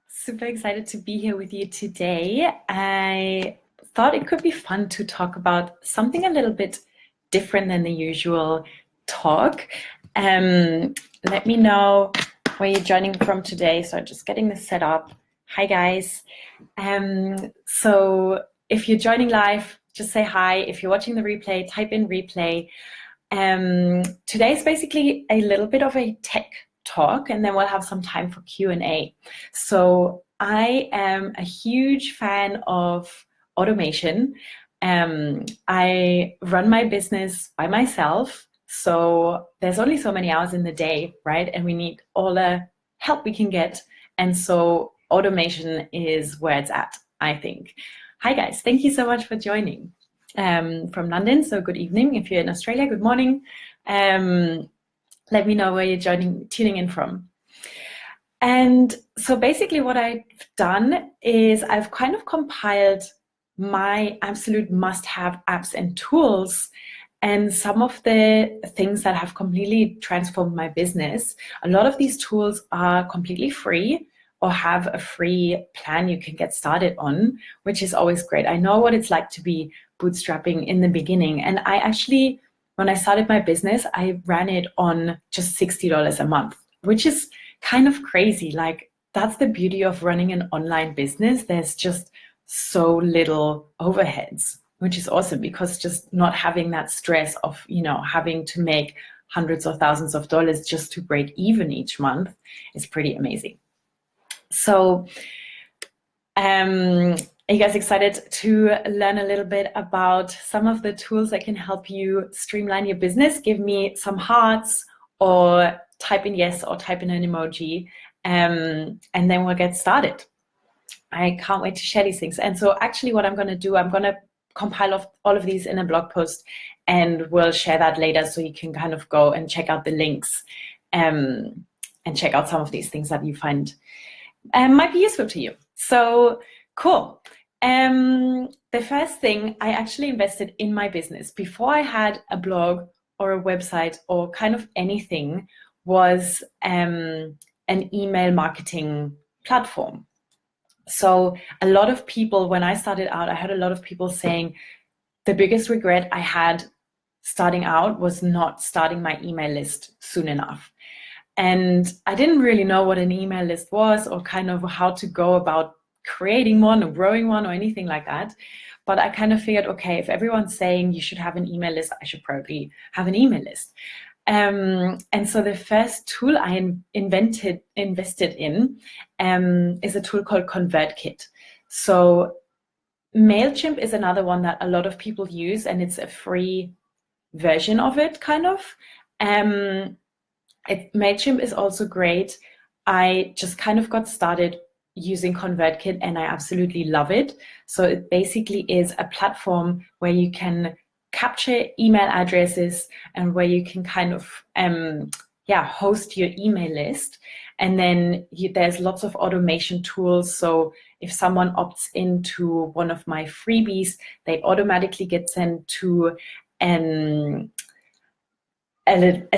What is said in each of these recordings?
Super excited to be here with you today. I thought it could be fun to talk about something a little bit different than the usual talk. Let me know where you're joining from today. So just getting this set up. Hi guys. So if you're joining live, just say hi. If you're watching the replay, type in replay. Today is basically a little bit of a tech talk, and then we'll have some time for Q&A. So I am a huge fan of automation. I run my business by myself, so there's only so many hours in the day, right? And we need all the help we can get. And so automation is where it's at, I think. Hi guys, thank you so much for joining from London. So good evening. If you're in Australia, good morning. Let me know where you're tuning in from. And so basically what I've done is I've kind of compiled my absolute must-have apps and tools and some of the things that have completely transformed my business. A lot of these tools are completely free or have a free plan you can get started on, which is always great. I know what it's like to be bootstrapping in the beginning. And I actually, when I started my business, I ran it on just $60 a month, which is kind of crazy. Like, that's the beauty of running an online business. There's just so little overheads, which is awesome, because just not having that stress of, having to make hundreds or thousands of dollars just to break even each month is pretty amazing. So, are you guys excited to learn a little bit about some of the tools that can help you streamline your business? Give me some hearts, or type in yes, or type in an emoji, and then we'll get started. I can't wait to share these things. And so actually what I'm going to do, I'm going to compile all of these in a blog post, and we'll share that later, so you can kind of go and check out the links and check out some of these things that you find might be useful to you. So cool. The first thing, I actually invested in my business before I had a blog or a website or kind of anything, was an email marketing platform. So a lot of people, when I started out, I had a lot of people saying the biggest regret I had starting out was not starting my email list soon enough. And I didn't really know what an email list was, or kind of how to go about creating one or growing one or anything like that. But I kind of figured, okay, if everyone's saying you should have an email list, I should probably have an email list. And so the first tool I invested in is a tool called ConvertKit. So MailChimp is another one that a lot of people use, and it's a free version of it, kind of. MailChimp is also great. I just kind of got started using ConvertKit, and I absolutely love it. So it basically is a platform where you can capture email addresses, and where you can kind of host your email list. And then there's lots of automation tools. So if someone opts into one of my freebies, they automatically get sent to a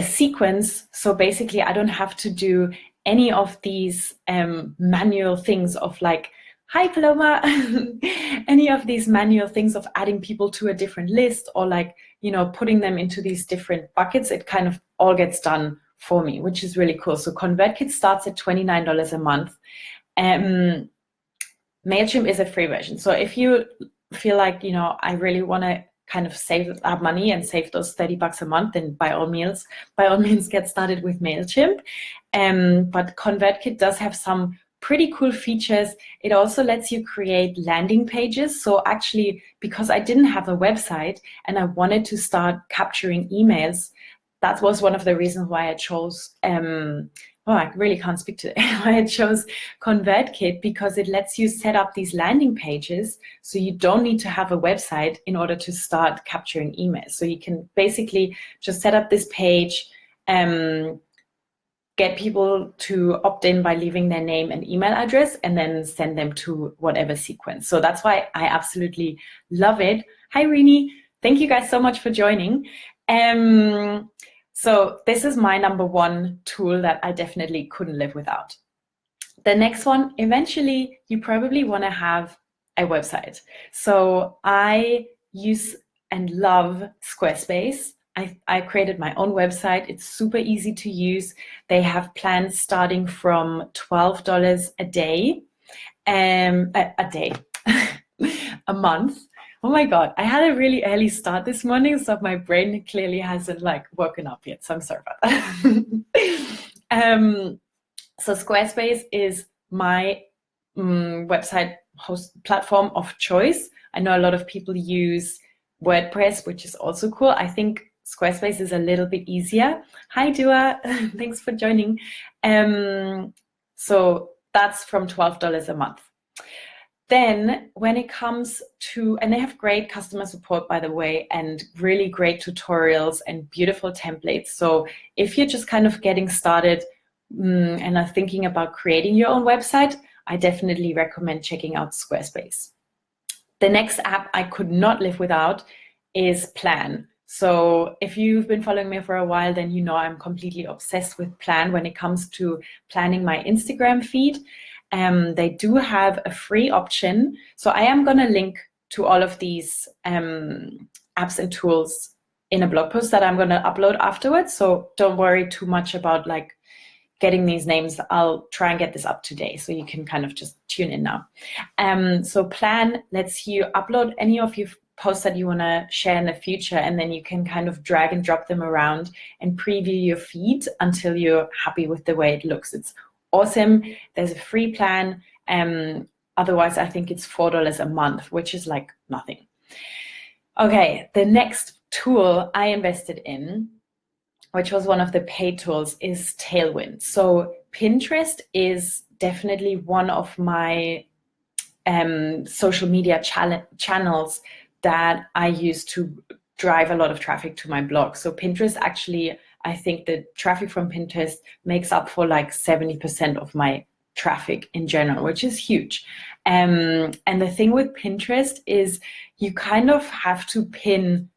sequence. So basically I don't have to do any of these manual things of like, hi Paloma, any of these manual things of adding people to a different list, or like, putting them into these different buckets. It kind of all gets done for me, which is really cool. So ConvertKit starts at $29 a month. MailChimp is a free version. So if you feel like, I really want to kind of save that money and save those $30 a month, then by all means get started with MailChimp. But ConvertKit does have some pretty cool features. It also lets you create landing pages. So actually, because I didn't have a website and I wanted to start capturing emails, that was one of the reasons why I chose I really can't speak to it. I chose ConvertKit, because it lets you set up these landing pages, so you don't need to have a website in order to start capturing emails. So you can basically just set up this page, get people to opt in by leaving their name and email address, and then send them to whatever sequence. So that's why I absolutely love it. Hi, Rini. Thank you guys so much for joining. So this is my number one tool that I definitely couldn't live without. The next one, eventually you probably want to have a website. So I use and love Squarespace. I created my own website. It's super easy to use. They have plans starting from $12 a day, a day, a month. Oh my God, I had a really early start this morning, so my brain clearly hasn't like woken up yet. So I'm sorry about that. So Squarespace is my website host platform of choice. I know a lot of people use WordPress, which is also cool. I think Squarespace is a little bit easier. Hi, Dua. Thanks for joining. So that's from $12 a month. Then when it comes to, and they have great customer support, by the way, and really great tutorials and beautiful templates. So if you're just kind of getting started and are thinking about creating your own website, I definitely recommend checking out Squarespace. The next app I could not live without is Plan. So if you've been following me for a while, then you know I'm completely obsessed with Plan when it comes to planning my Instagram feed. They do have a free option. So I am going to link to all of these apps and tools in a blog post that I'm going to upload afterwards. So don't worry too much about like getting these names. I'll try and get this up today, so you can kind of just tune in now. So Plan lets you upload any of your posts that you want to share in the future, and then you can kind of drag and drop them around and preview your feed until you're happy with the way it looks. It's awesome. There's a free plan. Otherwise, I think it's $4 a month, which is like nothing. Okay, the next tool I invested in, which was one of the paid tools, is Tailwind. So Pinterest is definitely one of my social media channels that I use to drive a lot of traffic to my blog. So Pinterest actually, I think the traffic from Pinterest makes up for like 70% of my traffic in general, which is huge. And the thing with Pinterest is you kind of have to pin,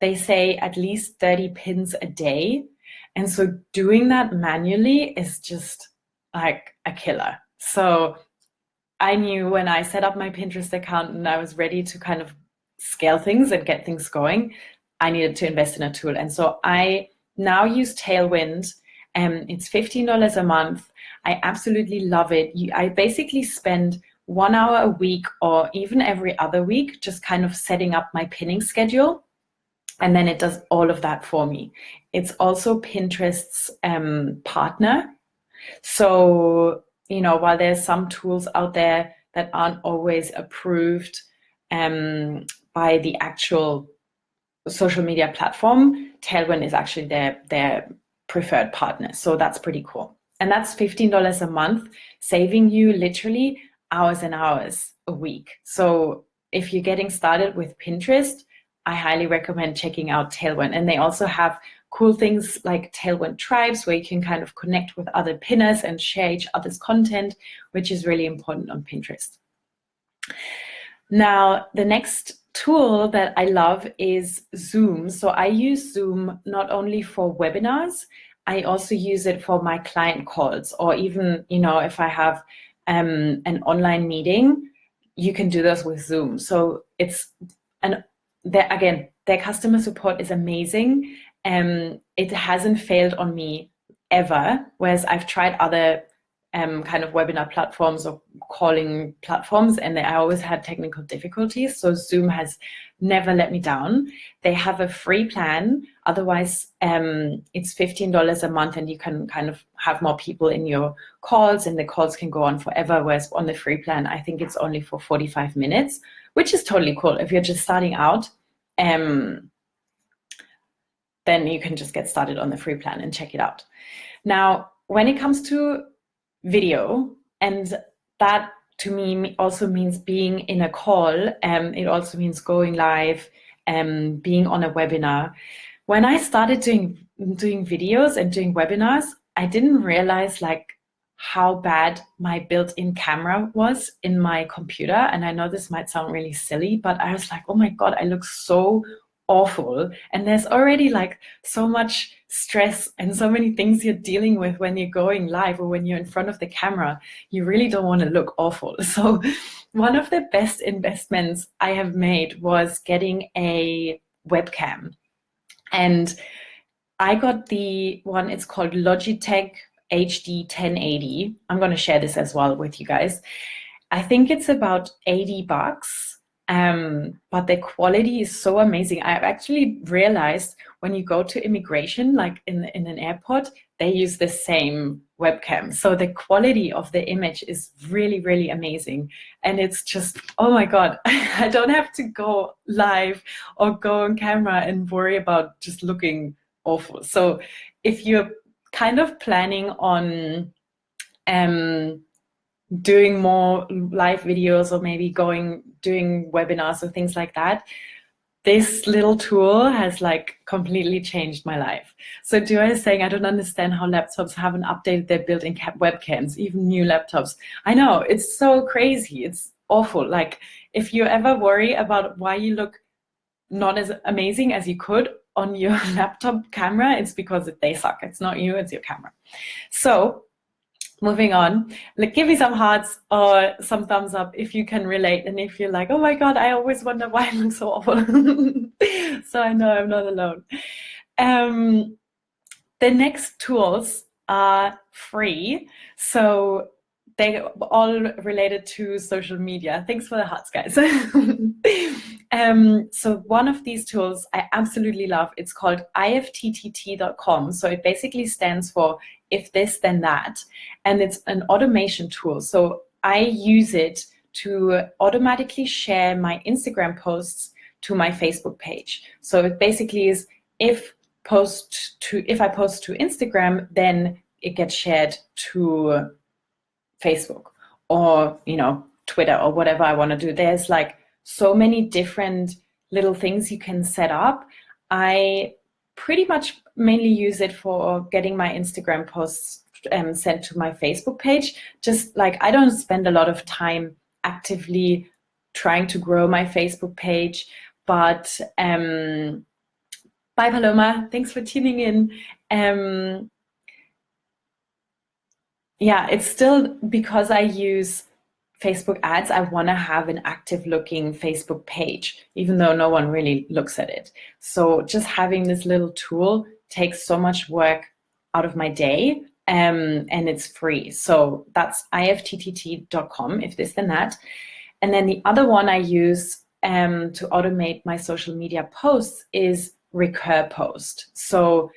they say at least 30 pins a day. And so doing that manually is just like a killer. So I knew when I set up my Pinterest account and I was ready to kind of scale things and get things going, I needed to invest in a tool. And so I now use Tailwind. It's $15 a month. I absolutely love it. I basically spend 1 hour a week or even every other week just kind of setting up my pinning schedule. And then it does all of that for me. It's also Pinterest's partner. So, you know, while there's some tools out there that aren't always approved by the actual social media platform, Tailwind is actually their preferred partner. So that's pretty cool. And that's $15 a month, saving you literally hours and hours a week. So if you're getting started with Pinterest, I highly recommend checking out Tailwind. And they also have cool things like Tailwind tribes, where you can kind of connect with other pinners and share each other's content, which is really important on Pinterest. Now, the next tool that I love is Zoom. So I use Zoom not only for webinars, I also use it for my client calls, or even, you know, if I have an online meeting, you can do those with Zoom. So it's their customer support is amazing. It hasn't failed on me ever, whereas I've tried other kind of webinar platforms or calling platforms, and I always had technical difficulties. So Zoom has never let me down. They have a free plan. Otherwise, it's $15 a month, and you can kind of have more people in your calls, and the calls can go on forever. Whereas on the free plan, I think it's only for 45 minutes, which is totally cool. If you're just starting out, then you can just get started on the free plan and check it out. Now, when it comes to video, and that to me also means being in a call, it also means going live, being on a webinar. When I started doing videos and doing webinars, I didn't realize like how bad my built-in camera was in my computer. And I know this might sound really silly, but I was like, oh my God, I look so awful. And there's already like so much stress and so many things you're dealing with when you're going live or when you're in front of the camera. You really don't want to look awful. So one of the best investments I have made was getting a webcam. And I got the one, it's called Logitech HD 1080. I'm going to share this as well with you guys. I think it's about $80. But the quality is so amazing. I've actually realized when you go to immigration, like in an airport, they use the same webcam. So the quality of the image is really, really amazing. And it's just, oh my God, I don't have to go live or go on camera and worry about just looking awful. So if you're kind of planning on doing more live videos or maybe doing webinars or things like that, this little tool has like completely changed my life. So Joy is saying, I don't understand how laptops haven't updated their built-in webcams, even new laptops. I know, it's so crazy. It's awful. Like if you ever worry about why you look not as amazing as you could on your laptop camera, it's because they suck. It's not you, it's your camera. So moving on, like give me some hearts or some thumbs up if you can relate, and if you're like, oh my God, I always wonder why I look so awful. So I know I'm not alone. The next tools are free, so they all related to social media. Thanks for the hearts, guys. So one of these tools I absolutely love. It's called ifttt.com. So it basically stands for if this, then that. And it's an automation tool. So I use it to automatically share my Instagram posts to my Facebook page. So it basically is if I post to Instagram, then it gets shared to Facebook or, Twitter or whatever I want to do. There's like so many different little things you can set up. I pretty much mainly use it for getting my Instagram posts sent to my Facebook page. Just like I don't spend a lot of time actively trying to grow my Facebook page, but bye Paloma, thanks for tuning in. Yeah, it's still because I use Facebook ads, I want to have an active looking Facebook page, even though no one really looks at it. So just having this little tool takes so much work out of my day, and it's free. So that's ifttt.com, if this then that. And then the other one I use to automate my social media posts is Recur Post. So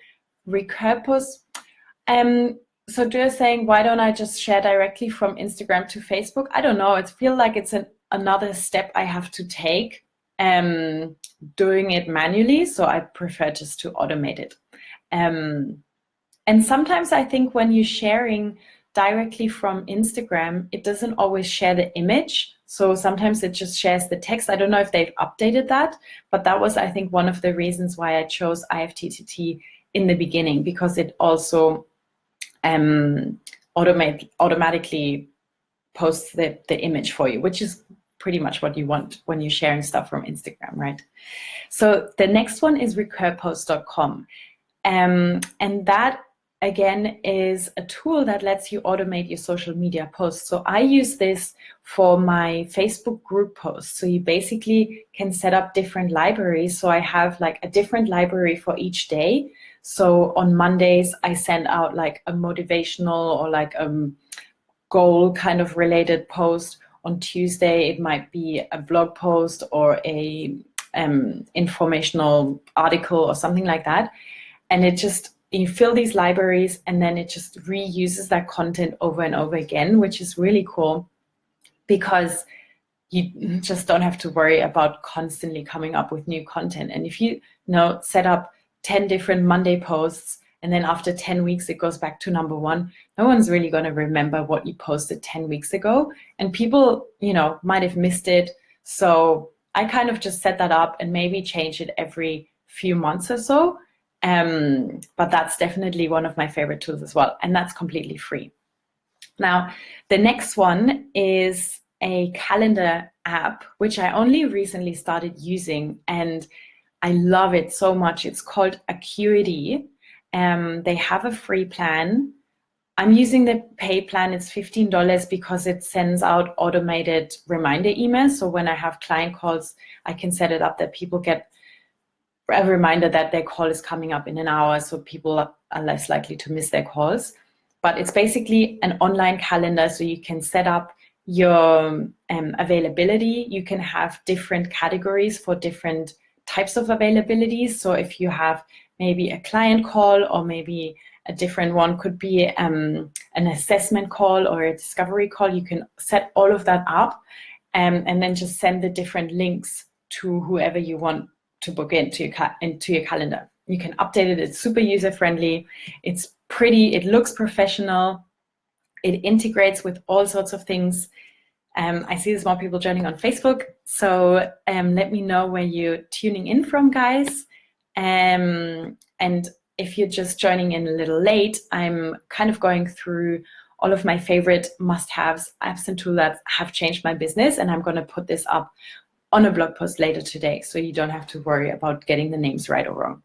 Recur Post, so you're saying, why don't I just share directly from Instagram to Facebook? I don't know. I feel like it's another step I have to take doing it manually. So I prefer just to automate it. And sometimes I think when you're sharing directly from Instagram, it doesn't always share the image. So sometimes it just shares the text. I don't know if they've updated that, but that was, I think, one of the reasons why I chose ifttt in the beginning, because it also automatically posts the image for you, which is pretty much what you want when you're sharing stuff from Instagram, right? So the next one is recurpost.com. And that, again, is a tool that lets you automate your social media posts. So I use this for my Facebook group posts. So you basically can set up different libraries. So I have like a different library for each day. So on Mondays, I send out like a motivational or like goal kind of related post. On Tuesday, it might be a blog post or a informational article or something like that. And it just, you fill these libraries and then it just reuses that content over and over again, which is really cool because you just don't have to worry about constantly coming up with new content. And if you set up 10 different Monday posts, and then after 10 weeks, it goes back to number one, no one's really going to remember what you posted 10 weeks ago. And people, might have missed it. So I kind of just set that up and maybe change it every few months or so. But that's definitely one of my favorite tools as well. And that's completely free. Now, the next one is a calendar app, which I only recently started using. And I love it so much. It's called Acuity. They have a free plan. I'm using the pay plan. It's $15 because it sends out automated reminder emails. So when I have client calls, I can set it up that people get a reminder that their call is coming up in an hour, so people are less likely to miss their calls. But it's basically an online calendar, so you can set up your availability. You can have different categories for different types of availabilities. So if you have maybe a client call, or maybe a different one could be an assessment call or a discovery call, you can set all of that up and then just send the different links to whoever you want to book into your calendar. You can update it. It's super user-friendly. It's pretty. It looks professional. It integrates with all sorts of things. I see there's more people joining on Facebook. So let me know where you're tuning in from, guys. And if you're just joining in a little late, I'm kind of going through all of my favorite must-haves, apps and tools that have changed my business. And I'm going to put this up on a blog post later today, so you don't have to worry about getting the names right or wrong.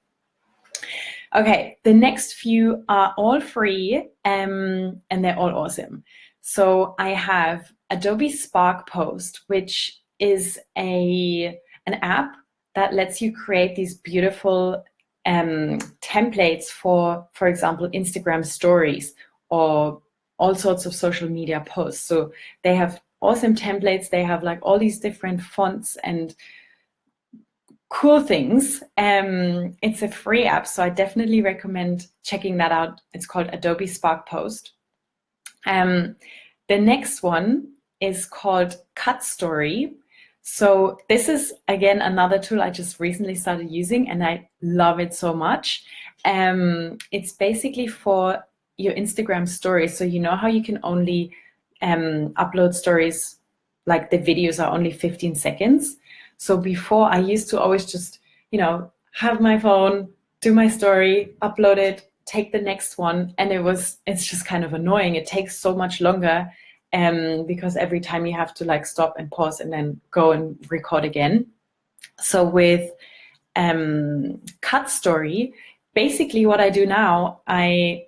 Okay, the next few are all free and they're all awesome. So I have Adobe Spark Post, which is an app that lets you create these beautiful templates for example, Instagram stories or all sorts of social media posts. So they have awesome templates. They have like all these different fonts and cool things. It's a free app, so I definitely recommend checking that out. It's called Adobe Spark Post. The next one is called Cut Story. So this is, again, another tool I just recently started using, and I love it so much. It's basically for your Instagram stories. So you know how you can only upload stories, like the videos are only 15 seconds. So before, I used to always just, have my phone, do my story, upload it, take the next one. And it's just kind of annoying. It takes so much longer because every time you have to like stop and pause and then go and record again. So with Cut Story, basically what I do now, I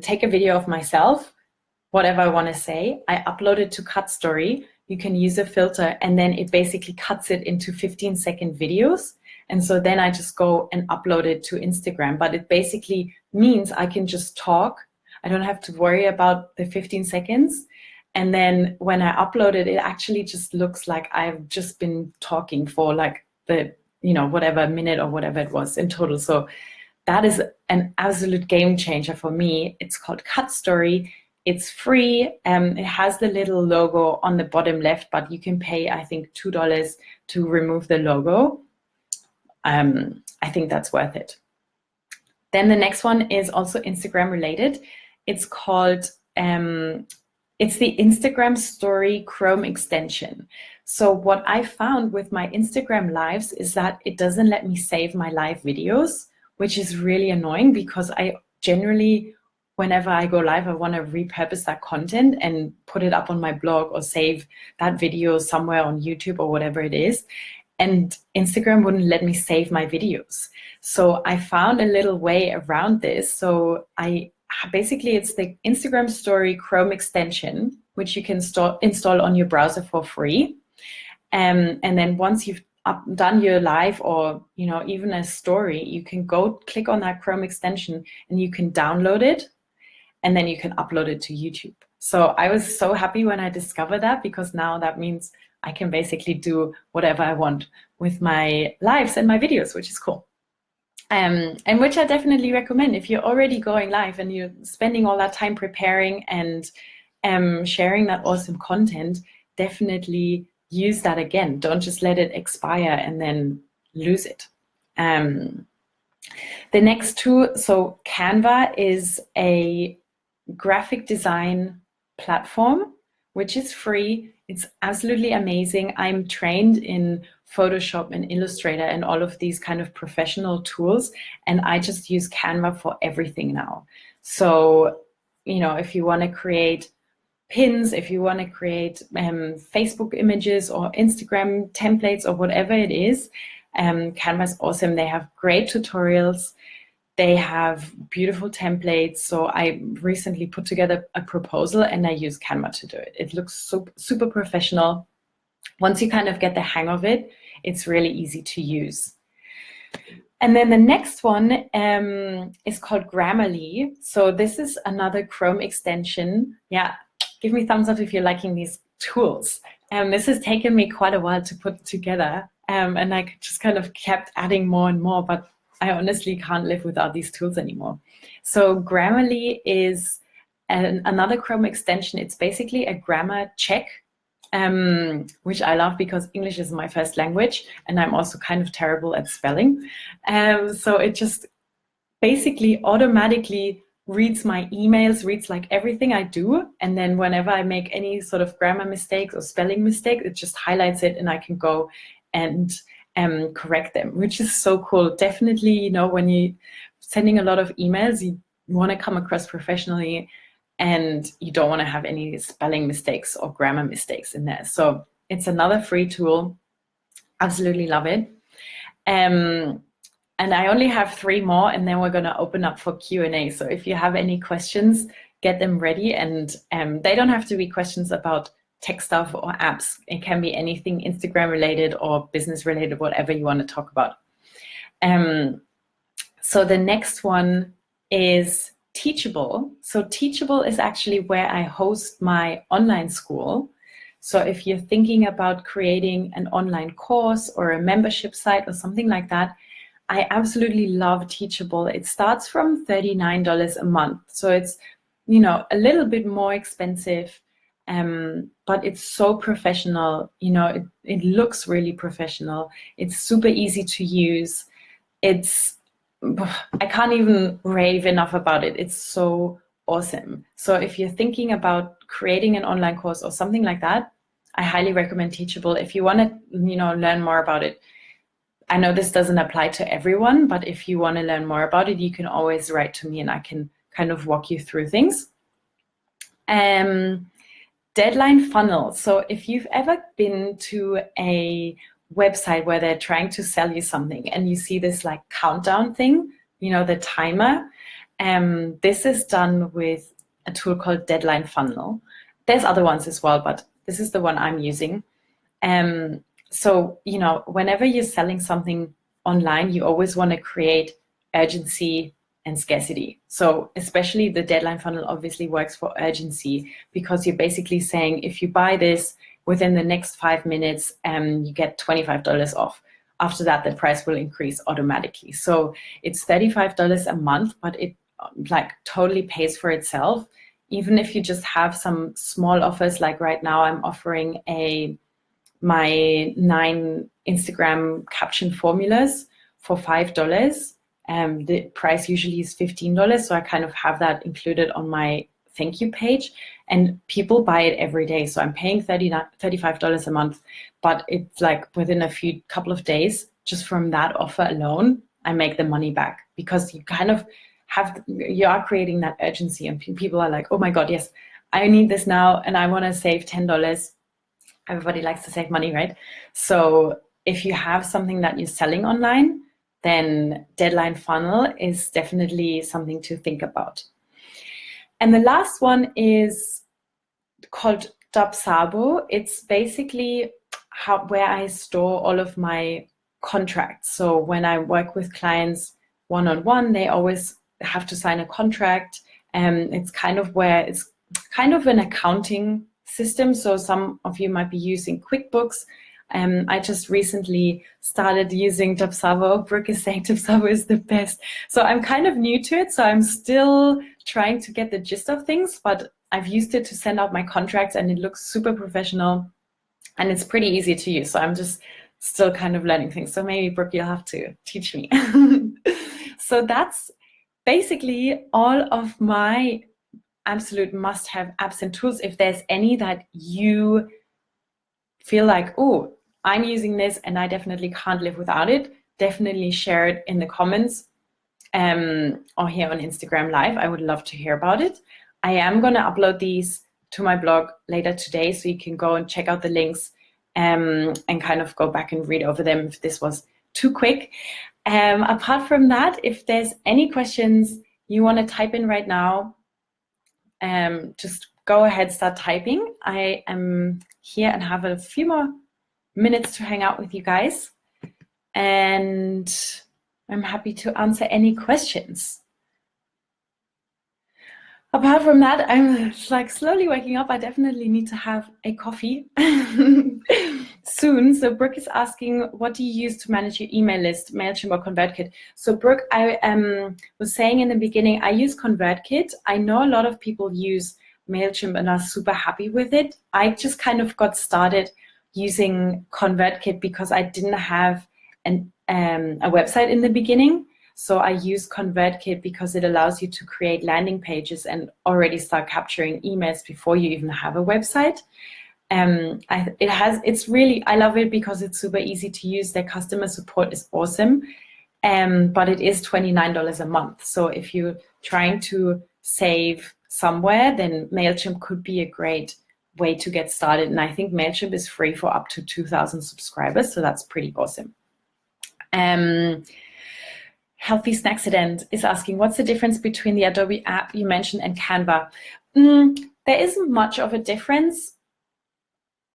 take a video of myself, whatever I want to say, I upload it to Cut Story. You can use a filter, and then it basically cuts it into 15-second videos. And so then I just go and upload it to Instagram. But it basically means I can just talk. I don't have to worry about the 15 seconds. And then when I upload it, it actually just looks like I've just been talking for like the, whatever minute or whatever it was in total. So that is an absolute game changer for me. It's called Cut Story. It's free. It has the little logo on the bottom left, but you can pay, I think, $2 to remove the logo. I think that's worth it. Then the next one is also Instagram related. It's called, it's the Instagram Story Chrome extension. So what I found with my Instagram lives is that it doesn't let me save my live videos, which is really annoying because I generally, whenever I go live, I want to repurpose that content and put it up on my blog or save that video somewhere on YouTube or whatever it is. And Instagram wouldn't let me save my videos. So I found a little way around this. So basically it's the Instagram Story Chrome extension, which you can install on your browser for free. And then once you've done your live or even a story, you can go click on that Chrome extension and you can download it, and then you can upload it to YouTube. So I was so happy when I discovered that, because now that means I can basically do whatever I want with my lives and my videos, which is cool. And which I definitely recommend if you're already going live and you're spending all that time preparing and sharing that awesome content, definitely use that again. Don't just let it expire and then lose it. The next two, so Canva is a graphic design platform, which is free. It's absolutely amazing. I'm trained in Photoshop and Illustrator and all of these kind of professional tools, and I just use Canva for everything now. So, if you want to create pins, if you want to create Facebook images or Instagram templates or whatever it is, Canva is awesome. They have great tutorials. They have beautiful templates. So I recently put together a proposal and I use Canva to do it. It looks super professional. Once you kind of get the hang of it, it's really easy to use. And then the next one is called Grammarly. So this is another Chrome extension. Yeah, give me thumbs up if you're liking these tools. This has taken me quite a while to put together. And I just kind of kept adding more and more, but I honestly can't live without these tools anymore. So Grammarly is another Chrome extension. It's basically a grammar check, which I love because English is my first language and I'm also kind of terrible at spelling. So it just basically automatically reads my emails, reads like everything I do. And then whenever I make any sort of grammar mistakes or spelling mistake, it just highlights it and I can go and correct them, which is so cool. Definitely, you know, when you're sending a lot of emails, you want to come across professionally and you don't want to have any spelling mistakes or grammar mistakes in there. So it's another free tool. Absolutely love it. And I only have 3 more and then we're going to open up for Q&A. So if you have any questions, get them ready. And they don't have to be questions about tech stuff or apps. It can be anything Instagram related or business related, whatever you want to talk about. So the next one is Teachable. So Teachable is actually where I host my online school. So if you're thinking about creating an online course or a membership site or something like that, I absolutely love Teachable. It starts from $39 a month. So it's, you know, a little bit more expensive, but it's so professional. You know, it looks really professional. It's super easy to use. I can't even rave enough about it. It's so awesome. So if you're thinking about creating an online course or something like that, I highly recommend Teachable. If you want to, you know, learn more about it. I know this doesn't apply to everyone, but if you want to learn more about it, you can always write to me and I can kind of walk you through things. Deadline funnel. So if you've ever been to a website where they're trying to sell you something and you see this like countdown thing, you know, the timer, this is done with a tool called Deadline Funnel. There's other ones as well, but this is the one I'm using. So, you know, whenever you're selling something online, you always want to create urgency and scarcity. So especially the Deadline Funnel obviously works for urgency because you're basically saying, if you buy this within the next 5 minutes, you get $25 off. After that, the price will increase automatically. So it's $35 a month, but it like totally pays for itself. Even if you just have some small offers, like right now I'm offering my 9 Instagram caption formulas for $5. The price usually is $15, so I kind of have that included on my thank you page, and people buy it every day. So I'm paying $35 a month, but it's like within a couple of days, just from that offer alone, I make the money back because you kind of you are creating that urgency and people are like, oh my God, yes, I need this now and I want to save $10. Everybody likes to save money, right? So if you have something that you're selling online, then Deadline Funnel is definitely something to think about. And the last one is called Dubsabo. It's basically where I store all of my contracts. So when I work with clients one-on-one, they always have to sign a contract. It's kind of an accounting system. So some of you might be using QuickBooks. I just recently started using Dubsabo. Brooke is saying Dubsabo is the best. So I'm kind of new to it. So I'm still trying to get the gist of things, but I've used it to send out my contracts and it looks super professional and it's pretty easy to use. So I'm just still kind of learning things. So maybe Brooke, you'll have to teach me. So that's basically all of my absolute must-have apps and tools. If there's any that you feel like, oh, I'm using this and I definitely can't live without it, definitely share it in the comments or here on Instagram Live. I would love to hear about it. I am going to upload these to my blog later today, so you can go and check out the links and kind of go back and read over them if this was too quick. Apart from that, if there's any questions you want to type in right now, just go ahead, start typing. I am here and have a few more minutes to hang out with you guys. And I'm happy to answer any questions. Apart from that, I'm like slowly waking up. I definitely need to have a coffee soon. So Brooke is asking, what do you use to manage your email list, MailChimp or ConvertKit? So Brooke, I was saying in the beginning, I use ConvertKit. I know a lot of people use MailChimp and are super happy with it. I just kind of got started using ConvertKit because I didn't have a website in the beginning. So I use ConvertKit because it allows you to create landing pages and already start capturing emails before you even have a website. I love it because it's super easy to use. Their customer support is awesome, but it is $29 a month. So if you're trying to save somewhere, then MailChimp could be a great way to get started. And I think MailChimp is free for up to 2,000 subscribers, so that's pretty awesome. Healthy Snacksident is asking, what's the difference between the Adobe app you mentioned and Canva? There isn't much of a difference.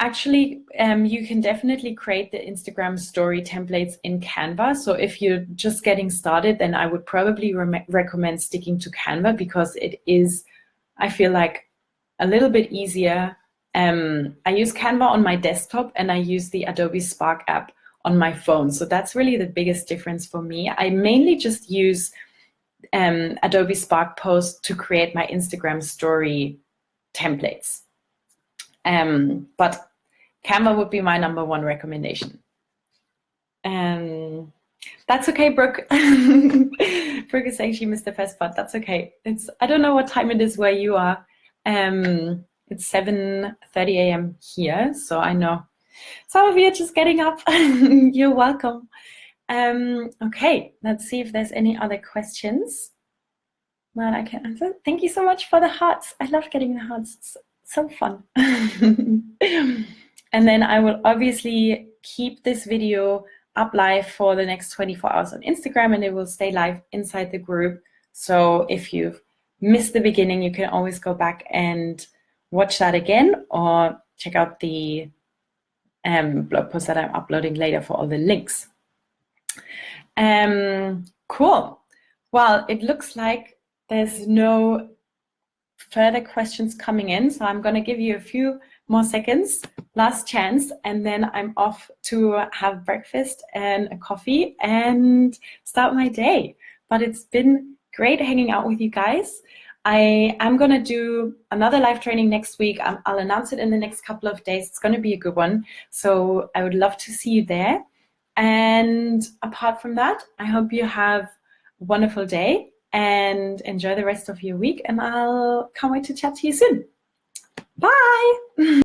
Actually, you can definitely create the Instagram story templates in Canva. So if you're just getting started, then I would probably recommend sticking to Canva because it is, I feel like, a little bit easier. I use Canva on my desktop and I use the Adobe Spark app on my phone. So that's really the biggest difference for me. I mainly just use Adobe Spark Post to create my Instagram story templates. But Canva would be my #1 recommendation. That's okay, Brooke. Brooke is saying she missed the first part. That's okay. I don't know what time it is where you are. It's 7:30 a.m. here, so I know some of you are just getting up. You're welcome. Okay, let's see if there's any other questions that I can answer. Thank you so much for the hearts. I love getting the hearts. It's so fun. And then I will obviously keep this video up live for the next 24 hours on Instagram, and it will stay live inside the group. So if you've missed the beginning, you can always go back and watch that again or check out the blog post that I'm uploading later for all the links. Cool. Well, it looks like there's no further questions coming in, so I'm going to give you a few more seconds, last chance, and then I'm off to have breakfast and a coffee and start my day. But it's been great hanging out with you guys. I am going to do another live training next week. I'll announce it in the next couple of days. It's going to be a good one. So I would love to see you there. And apart from that, I hope you have a wonderful day and enjoy the rest of your week. And I'll can't wait to chat to you soon. Bye.